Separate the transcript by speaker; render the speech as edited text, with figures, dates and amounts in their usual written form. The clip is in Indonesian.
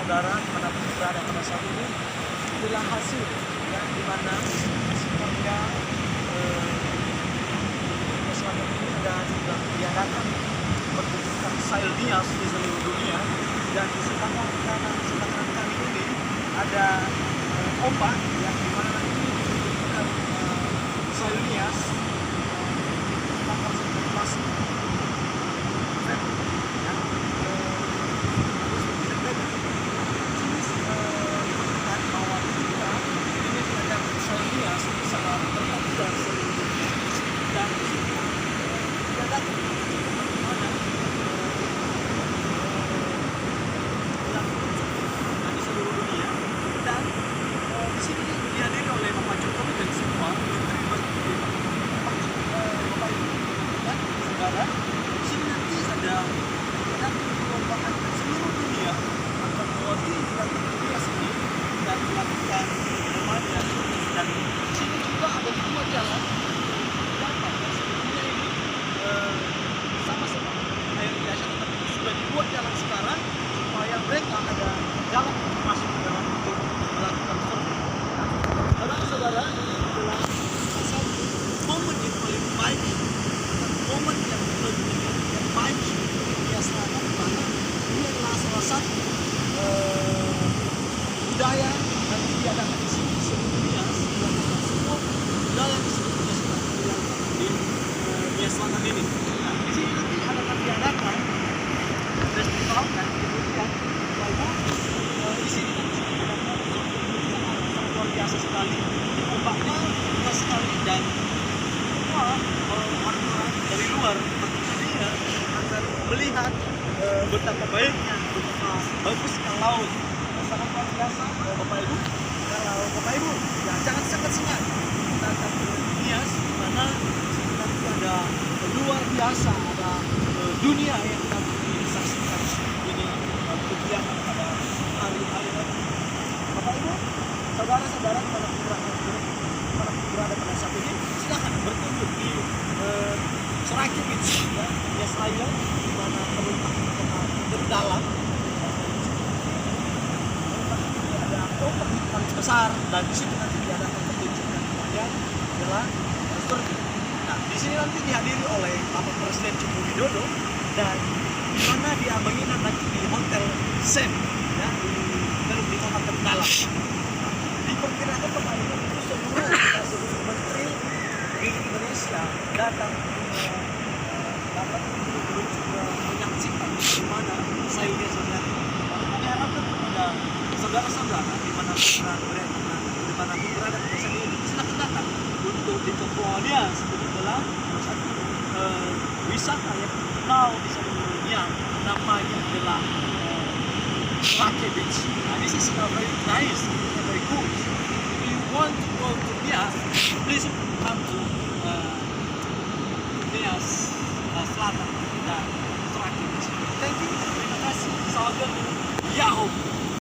Speaker 1: saudara dimanapun berada pada saat ini, inilah hasil yang dimana semuanya Selatan ini ada juga diadakan pertunjukan Sailnias di seluruh dunia, dan di sebelah kanan kami ini ada ombak yang dimana ini ditunjukkan Sailnias tanggal 19 di sini nanti ada perlombaan seluruh dunia akan mewakili dunia sini dan melakukan namanya, dan di sini juga ada dua jalan dapat dunia ini sama-sama air biasa, tetapi sudah dibuat jalan sekarang supaya mereka ada jalan masuk ke dalam untuk melakukan surfing. Saudara-saudara, adalah satu momen yang paling baik, momen yang baik di dunia selatan, karena ini adalah salah satu budaya yang diadakan di sini di seluruh dunia. Semua budaya di seluruh dunia selatan di dunia selatan ini. Nah, di sini nanti akan diadakan festival, dan kemudian di sini diadakan sangat luar biasa sekali, ombaknya luas sekali, dan semua orang-orang dari luar tentunya akan melihat betapa baiknya, betapa bagusnya laut. Sangat luar biasa, Bapak Ibu. Kalau Bapak Ibu, ya jangan sangat-sangat kita akan ke Nias, di mana nanti ada luar biasa, ada dunia yang nanti disaksikan. Ini kegiatan pada hari-hari nanti. Bapak Ibu, saudara-saudara dimanapun berada pada saat ini, silakan berkunjung di Soraki Beach, ya, Nias Island, di mana penumpang terdalam. Ada ombak paling besar, dan di situ nanti diadakan pertunjukan yang adalah surfing. Nah, di sini nanti dihadiri oleh Bapak Presiden Joko Widodo, dan di mana dia menginap nanti di Hotel Sen, ya, di kota terdalam. Diperkirakan Bapak Ibu itu seluruh menteri di Indonesia datang dapat untuk menyaksikan bagaimana Sailnias terjadi. Kami harapkan kepada saudara-saudara dimanapun berada pada saat ini, silakan datang untuk di Kepulauan Nias. Itu adalah satu wisata yang terkenal di seluruh dunia, namanya adalah Soraki Beach. This is very nice, very cool. If you want to go to Nias, please come to Nias Selatan dan Soraki Beach. Thank you, terima kasih. Salam